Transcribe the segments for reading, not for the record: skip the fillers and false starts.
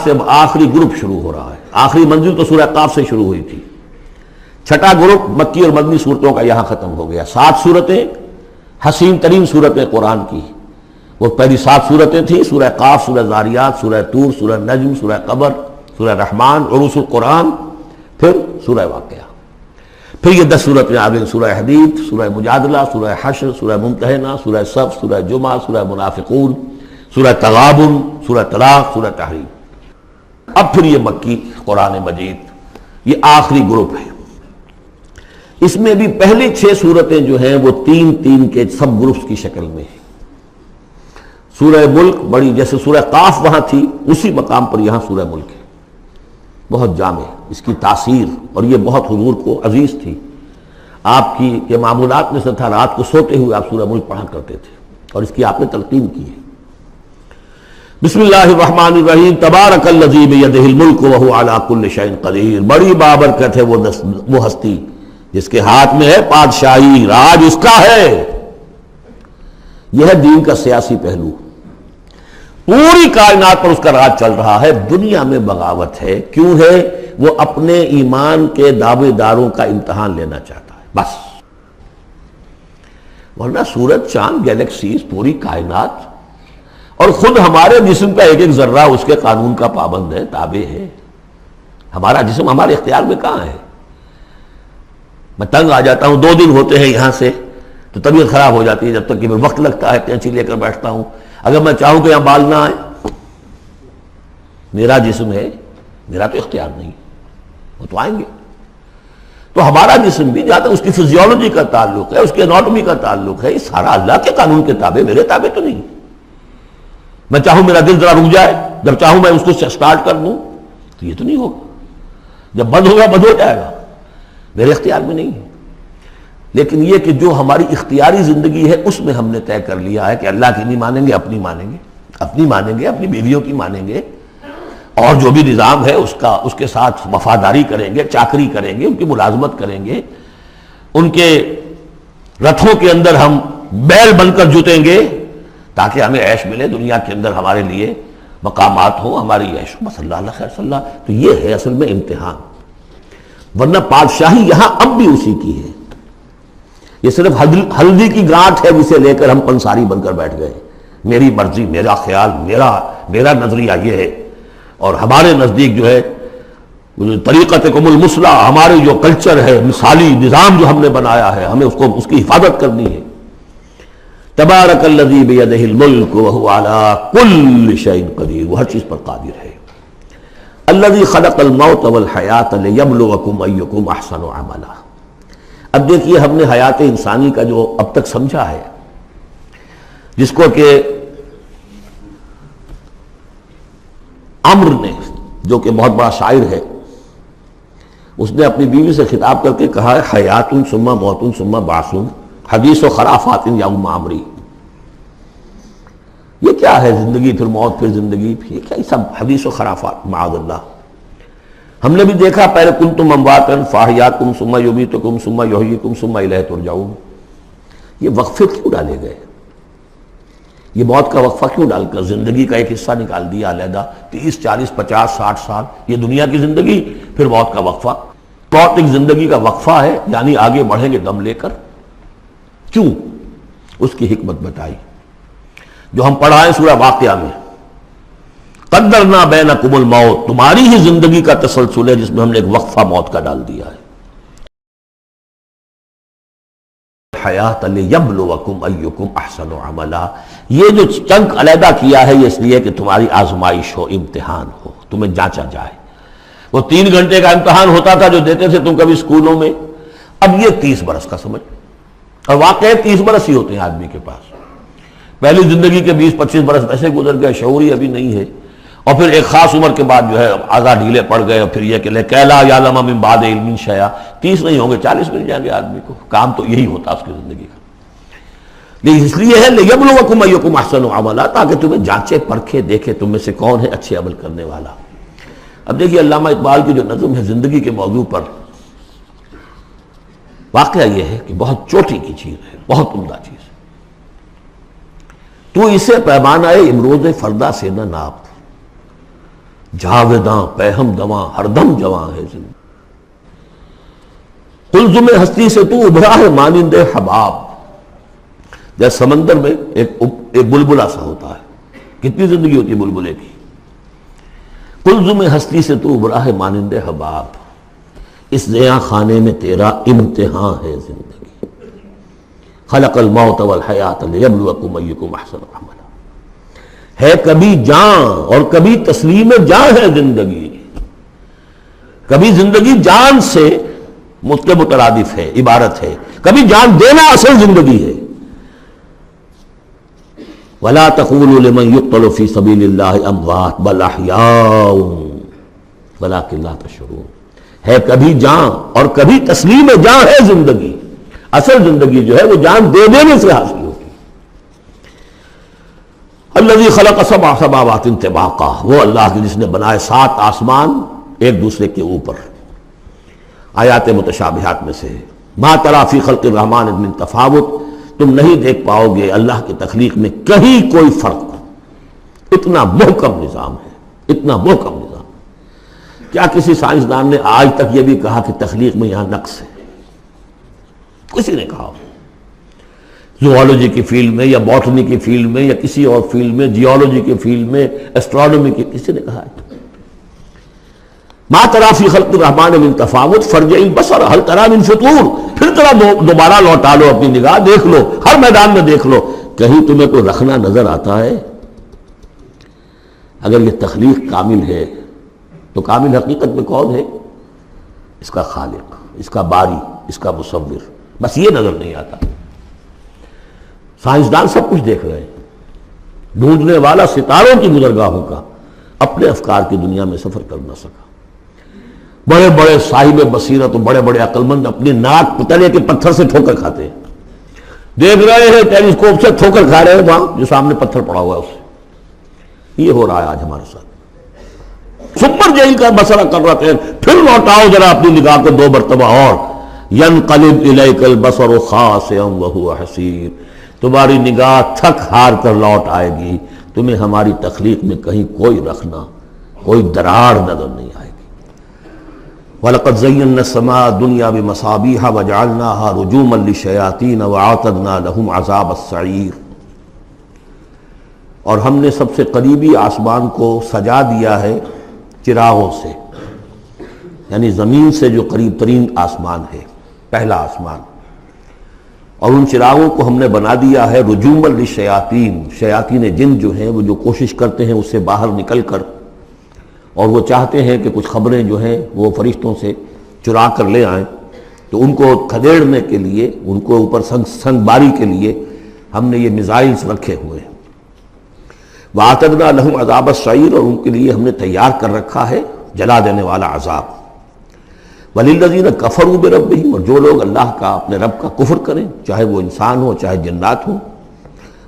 سے اب آخری گروپ شروع ہو رہا ہے. آخری منزل تو سورہ قاف سے شروع ہوئی تھی. چھٹا گروپ مکی اور مدنی صورتوں کا یہاں ختم ہو گیا. 7 صورتیں حسین ترین صورتیں قرآن کی. وہ پہلی 7 صورتیں تھیں: سورہ قاف، سورہ ذاریات، سورہ طور، سورہ نجم، سورہ قمر، سورہ رحمان، عروس القرآن، پھر سورہ واقعہ. پھر یہ 10 صورتیں آ گئیں: سورہ حدید، سورہ مجادلہ، سورہ حشر، سورہ ممتحنہ، سورہ صف، سورہ جمعہ، سورہ منافقون، سورہ تغابن، سورہ طلاق، سورہ تحریم. اب پھر یہ مکی قرآن مجید، یہ آخری گروپ ہے. اس میں بھی پہلی 6 صورتیں جو ہیں وہ 3 کے سب گروپس کی شکل میں ہیں. سورہ ملک بڑی، جیسے سورہ قاف وہاں تھی اسی مقام پر یہاں سورہ ملک ہے. بہت جامع اس کی تاثیر، اور یہ بہت حضور کو عزیز تھی. آپ کی یہ معمولات میں سے تھا، رات کو سوتے ہوئے آپ سورہ ملک پڑھا کرتے تھے، اور اس کی آپ نے تلقین کی ہے. بسم اللہ الرحمن الرحیم. تبارک الذی بیدہ الملک وہو علی کل شیء قدیر. بڑی بابرکت ہے وہ ہستی جس کے ہاتھ میں ہے بادشاہی، راج اس کا ہے. یہ ہے دین کا سیاسی پہلو. پوری کائنات پر اس کا راج چل رہا ہے. دنیا میں بغاوت ہے. کیوں ہے؟ وہ اپنے ایمان کے دعوے داروں کا امتحان لینا چاہتا ہے بس. ورنہ سورج، چاند، گیلیکسیز، پوری کائنات اور خود ہمارے جسم کا ایک ذرہ اس کے قانون کا پابند ہے، تابع ہے. ہمارا جسم ہمارے اختیار میں کہاں ہے؟ میں تنگ آ جاتا ہوں، 2 دن ہوتے ہیں یہاں سے تو طبیعت خراب ہو جاتی ہے، جب تک کہ میں وقت لگتا ہے کینچی لے کر بیٹھتا ہوں. اگر میں چاہوں کہ یہاں بال نہ آئے، میرا جسم ہے، میرا تو اختیار نہیں، وہ تو آئیں گے. تو ہمارا جسم بھی جہاں تک اس کی فزیولوجی کا تعلق ہے، اس کی اناٹومی کا تعلق ہے، یہ سارا اللہ کے قانون کے تابع، میرے تابع تو نہیں. میں چاہوں میرا دل ذرا رک جائے، جب چاہوں میں اس کو سٹارٹ کر دوں تو یہ تو نہیں ہوگا. جب بند ہوگا بند ہو جائے گا، میرے اختیار میں نہیں ہے. لیکن یہ کہ جو ہماری اختیاری زندگی ہے اس میں ہم نے طے کر لیا ہے کہ اللہ کی نہیں مانیں گے، اپنی مانیں گے، اپنی مانیں گے، اپنی بیویوں کی مانیں گے، اور جو بھی نظام ہے اس کے ساتھ وفاداری کریں گے، چاکری کریں گے، ان کی ملازمت کریں گے، ان کے رتھوں کے اندر ہم بیل بن کر جتیں گے تاکہ ہمیں عیش ملے، دنیا کے اندر ہمارے لیے مقامات ہوں، ہماری عیش ہو. بس اللہ خیر صلی اللہ. تو یہ ہے اصل میں امتحان. ورنہ بادشاہی یہاں اب بھی اسی کی ہے. یہ صرف ہلدی کی گانٹھ ہے جسے لے کر ہم پنساری بن کر بیٹھ گئے. میری مرضی، میرا خیال، میرا نظریہ یہ ہے. اور ہمارے نزدیک جو ہے طریقتکم المثلی، ہمارے جو کلچر ہے، مثالی نظام جو ہم نے بنایا ہے، ہمیں اس کی حفاظت کرنی ہے. تبارک الذی بیدہ الملک وہو علی کل شیء قدیر. وہ ہر چیز پر قادر ہے. الذی خلق الموت والحیات لیبلوکم ایکم احسن عملا. اب دیکھیے ہم نے حیات انسانی کا جو اب تک سمجھا ہے، جس کو کہ عمر نے، جو کہ بہت بڑا شاعر ہے، اس نے اپنی بیوی سے خطاب کر کے کہا ہے حیات ثم موت ثم بعث حدیث و خرافات یوم عمری. یہ کیا ہے؟ زندگی پھر موت پھر زندگی، یہ کیا سب حدیث و خرافات معاذ اللہ. ہم نے بھی دیکھا پہلے کنتم امواتا فاحیاکم ثم یمیتکم ثم یحییکم ثم الیہ ترجعون. یہ وقفے کیوں ڈالے گئے؟ یہ موت کا وقفہ کیوں ڈال کر زندگی کا ایک حصہ نکال دیا علیحدہ؟ 30 40 50 60 سال یہ دنیا کی زندگی، پھر موت کا وقفہ. موت ایک زندگی کا وقفہ ہے، یعنی آگے بڑھیں گے دم لے کر. کیوں؟ اس کی حکمت بتائی جو ہم پڑھائیں سورہ واقعہ میں. قدرنا بینکم الموت، تمہاری ہی زندگی کا تسلسل ہے جس میں ہم نے ایک وقفہ موت کا ڈال دیا ہے. حیات لیبلوکم ایکم احسن عملا. یہ جو چنک علیحدہ کیا ہے یہ اس لیے کہ تمہاری آزمائش ہو، امتحان ہو، تمہیں جانچا جائے. وہ 3 گھنٹے کا امتحان ہوتا تھا جو دیتے تھے تم کبھی اسکولوں میں، اب یہ 30 برس کا سمجھ. اور واقعی 30 برس ہی ہوتے ہیں آدمی کے پاس. پہلی زندگی کے 20-25 برس ویسے گزر گئے، شعور ہی ابھی نہیں ہے. اور پھر ایک خاص عمر کے بعد جو ہے اعضاء ڈھیلے پڑ گئے، اور پھر یہ کہ لا یعلم من بعد علم شیئا. 30 نہیں ہوں گے، 40 مل جائیں گے آدمی کو. کام تو یہی ہوتا اس کی زندگی کا. لیکن اس لیے ہے لیبلوکم ایکم احسن عملا، تاکہ تمہیں جانچے پرکھے دیکھے تم میں سے کون ہے اچھے عمل کرنے والا. اب دیکھیے علامہ اقبال کی جو نظم ہے زندگی کے موضوع پر، واقعہ یہ ہے کہ بہت چوٹی کی چیز ہے، بہت عمدہ چیز. تو اسے پیمانہ امروز فردا سے نہ ناپ، جاویداں پہم دواں ہر دم جواں ہے زندگی. قلزم ہستی سے تو ابھرا ہے مانند حباب. جیسے سمندر میں ایک بلبلا سا ہوتا ہے. کتنی زندگی ہوتی ہے بلبلے کی. قلزم ہستی سے تو ابھرا ہے مانند حباب. اس زیاں خانے میں تیرا امتحان ہے زندگی. خلق الموت والحیات لیبلوکم ایکم احسن عملا. ہے کبھی جان اور کبھی تسلیم جان ہے زندگی. کبھی زندگی جان سے مترادف ہے، عبارت ہے. کبھی جان دینا اصل زندگی ہے. وَلَا تَقُولُوا لِمَنْ يُقْتَلُ فِي سَبِيلِ اللَّهِ أَمْوَاتٌ بَلْ أَحْيَاءٌ وَلَكِنْ لَا تَشْعُرُونَ. ہے کبھی جان اور کبھی تسلیم جان ہے زندگی. اصل زندگی جو ہے وہ جان دے دینے سے حاصل ہوتی. الذی خلق سبع سماوات طباقا. وہ اللہ کی جس نے بنائے 7 آسمان ایک دوسرے کے اوپر. آیات متشابہات میں سے ہے. ما تری فی خلق الرحمن من تفاوت. تم نہیں دیکھ پاؤ گے اللہ کی تخلیق میں کہیں کوئی فرق. اتنا محکم نظام ہے، اتنا محکم نظام. کیا کسی سائنسدان نے آج تک یہ بھی کہا کہ تخلیق میں یہاں نقص ہے؟ کسی نے کہا؟ زوالوجی کی فیلڈ میں یا باٹنی کی فیلڈ میں یا کسی اور فیلڈ میں، جیولوجی کی فیلڈ میں، ایسٹرونومی کی، کسی نے کہا ہے؟ ما تری فی خلق الرحمن من تفاوت فارجع البصر هل تری من فطور. پھر ذرا دوبارہ لوٹا لو اپنی نگاہ، دیکھ لو، ہر میدان میں دیکھ لو، کہیں تمہیں کوئی رخنا نظر آتا ہے؟ اگر یہ تخلیق کامل ہے تو کامل حقیقت میں کون ہے؟ اس کا خالق، اس کا باری، اس کا مصور. بس یہ نظر نہیں آتا. سائنسدان سب کچھ دیکھ رہے ہیں. ڈھونڈنے والا ستاروں کی گزرگاہوں کا اپنے افکار کی دنیا میں سفر کر نہ سکا. بڑے بڑے صاحب بصیرت و بڑے بڑے عقل مند اپنی ناک پتلے کے پتھر سے ٹھوکر کھاتے ہیں. دیکھ رہے ہیں ٹیلیسکوپ سے ٹھوکر کھا رہے ہیں وہاں جو سامنے پتھر پڑا ہوا ہے اس سے. یہ ہو رہا ہے آج ہمارے ساتھ. سپر جیل کا مسئلہ کر رہے ہیں. پھر لوٹاؤ ذرا اپنی نگاہ کو 2 مرتبہ اور. ينقلب الیک البصر خاسئا وهو حسیر. تمہاری نگاہ تھک ہار کر لوٹ آئے گی. تمہیں ہماری تخلیق میں کہیں کوئی رخنا، کوئی دراڑ نظر نہیں آئے گی. وَلَقَدْ زَيَّنَّا السَّمَاءَ الدُّنْيَا بِمَصَابِيحَ وَجَعَلْنَاهَا رُجُومًا لِلشَّيَاطِينَ وَأَعْتَدْنَا لَهُمْ عَذَابَ السَّعِيرِ. اور ہم نے سب سے قریبی آسمان کو سجا دیا ہے چراغوں سے، یعنی زمین سے جو قریب ترین آسمان ہے، پہلا آسمان. اور ان چراغوں کو ہم نے بنا دیا ہے رجوما للشیاطین. شیاطین جن جو ہیں وہ جو کوشش کرتے ہیں اس سے باہر نکل کر، اور وہ چاہتے ہیں کہ کچھ خبریں جو ہیں وہ فرشتوں سے چرا کر لے آئیں، تو ان کو کھدیڑنے کے لیے، ان کو اوپر سنگ باری کے لیے ہم نے یہ میزائلز رکھے ہوئے ہیں. وَأَعْتَدْنَا لَهُمْ عَذَابَ السَّعِيرِ. اور ان کے لیے ہم نے تیار کر رکھا ہے جلا دینے والا عذاب. وَلِلَّذِينَ كَفَرُوا بِرَبِّهِمْ. اور جو لوگ اللہ کا، اپنے رب کا کفر کریں، چاہے وہ انسان ہو چاہے جنات ہوں،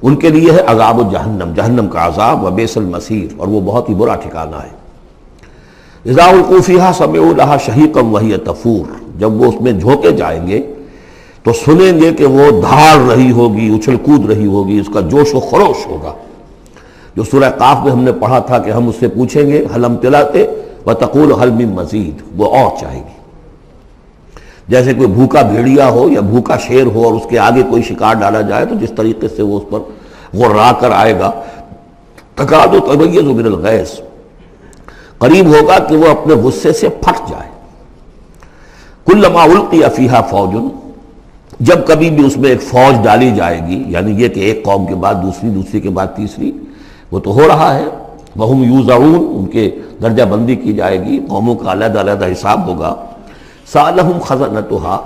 ان کے لیے ہے عذاب جہنم، جہنم کا عذاب. وَبِئْسَ الْمَصِيرُ. اور وہ بہت ہی برا ٹھکانہ ہے. اذا القوا فیہا سمعوا لہا شہیقا وہی تفور. جب وہ اس میں جھونکے جائیں گے تو سنیں گے کہ وہ دھاڑ رہی ہوگی، اچھل کود رہی ہوگی، اس کا جوش و خروش ہوگا. جو سورہ قاف میں ہم نے پڑھا تھا کہ ہم اس سے پوچھیں گے حل امتلأت وتقول حل من مزید. وہ اور چاہے گی. جیسے کوئی بھوکا بھیڑیا ہو یا بھوکا شیر ہو اور اس کے آگے کوئی شکار ڈالا جائے تو جس طریقے سے وہ اس پر غرا کر آئے گا. تکاد تمیز من الغیظ. قریب ہوگا کہ وہ اپنے غصے سے پھٹ جائے. کلما القی فیہا فوج. جب کبھی بھی اس میں ایک فوج ڈالی جائے گی، یعنی یہ کہ ایک قوم کے بعد دوسری، دوسری کے بعد تیسری، وہ تو ہو رہا ہے. وہم یوزعون. ان کے درجہ بندی کی جائے گی، قوموں کا علیحدہ علیحدہ حساب ہوگا. سألہم خزنتہا.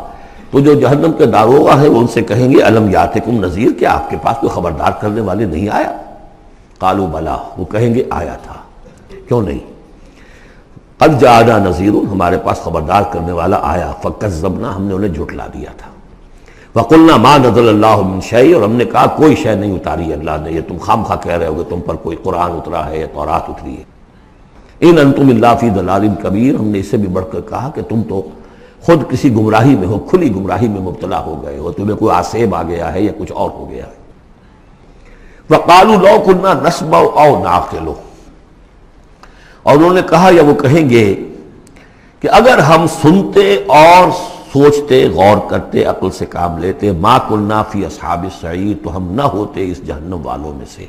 تو جو جہنم کے داروغہ ہیں وہ ان سے کہیں گے الم یاتکم نذیر. کیا آپ کے پاس کوئی خبردار کرنے والے نہیں آیا؟ قالوا بلا. وہ کہیں گے آیا تھا. کیوں نہیں؟ قد جاءنا نذیر. ہمارے پاس خبردار کرنے والا آیا. فکذبنا. ہم نے انہیں جھٹلا دیا تھا. وقلنا ما نزل اللہ من شیء. اور ہم نے کہا کوئی شے نہیں اتاری اللہ نے. یہ تم خام خواہ کہہ رہے ہو کہ تم پر کوئی قرآن اترا ہے یا تورات اتری ہے. ان انتم الا فی ضلال کبیر. ہم نے اس سے بھی بڑھ کر کہا کہ تم تو خود کسی گمراہی میں ہو، کھلی گمراہی میں مبتلا ہو گئے ہو. تمہیں کوئی آسیب آ گیا ہے یا کچھ اور ہو گیا ہے. وقالوا لو كنا نسمع او نعقل. اور انہوں نے کہا یا وہ کہیں گے کہ اگر ہم سنتے اور سوچتے، غور کرتے، عقل سے کام لیتے، ما کنا فی اصحاب السعیر، تو ہم نہ ہوتے اس جہنم والوں میں سے۔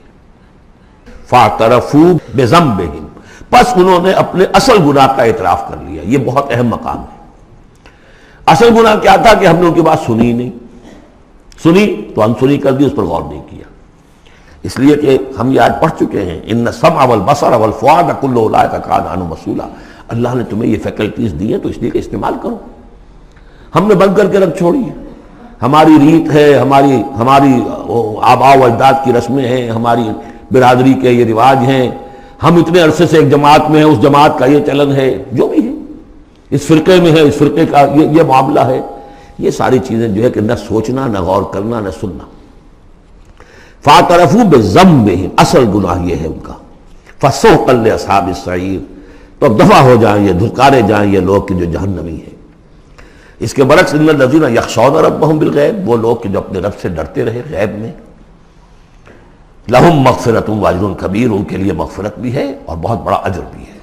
فاعترفوا بذنبہم، پس انہوں نے اپنے اصل گناہ کا اعتراف کر لیا۔ یہ بہت اہم مقام ہے۔ اصل گناہ کیا تھا کہ ہم نے ان کی بات سنی نہیں، سنی تو انسنی کر دی، اس پر غور نہیں کیا۔ اس لیے کہ ہم یہ آج پڑھ چکے ہیں، ان السمع والبصر والفؤاد کل اولئک کان عنہ مسئولا۔ اللہ نے تمہیں یہ فیکلٹیز دی ہیں تو اس لیے کہ استعمال کرو۔ ہم نے بند کر کے رکھ چھوڑی ہے۔ ہماری ریت ہے، ہماری آباء و اجداد کی رسمیں ہیں، ہماری برادری کے یہ رواج ہیں، ہم اتنے عرصے سے ایک جماعت میں ہیں، اس جماعت کا یہ چلن ہے، جو بھی ہے، اس فرقے میں ہے، اس فرقے کا یہ معاملہ ہے۔ یہ ساری چیزیں جو ہے کہ نہ سوچنا، نہ غور کرنا، نہ سننا۔ فاعترفوا بذنبہم، اصل گناہ یہ ہے ان کا۔ فسحقا لاصحاب السعیر، تو اب دفع ہو جائیں یہ، دھتکارے جائیں یہ لوگ کہ جو جہنمی ہیں۔ اس کے برعکس ان الذین یخشون ربہم بالغیب، وہ لوگ کہ جو اپنے رب سے ڈرتے رہے غیب میں، لہم مغفرۃ واجر کبیر، ان کے لیے مغفرت بھی ہے اور بہت بڑا اجر بھی ہے۔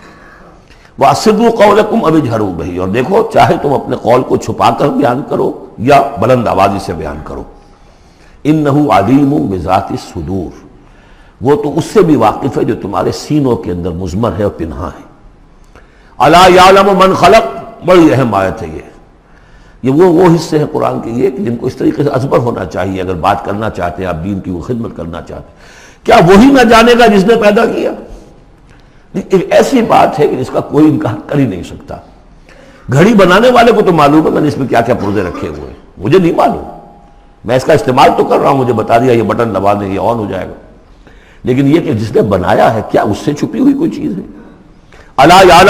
واسروا قولکم او اجہروا بہ، اور دیکھو چاہے تم اپنے قول کو چھپا کر بیان کرو یا بلند آوازی سے بیان کرو۔ انہ علیم بذات الصدور، وہ تو اس سے بھی واقف ہے جو تمہارے سینوں کے اندر مضمر ہے اور پنہاں ہے۔ الا یعلم من خلق، بڑی اہم آیت ہے یہ وہ حصے ہیں قرآن کے یہ کہ جن کو اس طریقے سے ازبر ہونا چاہیے اگر بات کرنا چاہتے ہیں، آپ دین کی وہ خدمت کرنا چاہتے ہیں۔ کیا وہی نہ جانے گا جس نے پیدا کیا؟ ایک ایسی بات ہے کہ جس کا کوئی انکار کر ہی نہیں سکتا۔ گھڑی بنانے والے کو تو معلوم ہے میں نے اس میں کیا کیا پرزے رکھے ہوئے ہیں، مجھے نہیں معلوم، میں اس کا استعمال تو کر رہا ہوں، مجھے بتا دیا یہ بٹن دبا دیں یہ آن ہو جائے گا، لیکن یہ کہ جس نے بنایا ہے کیا اس سے چھپی ہوئی کوئی چیز ہے؟ الا یعلم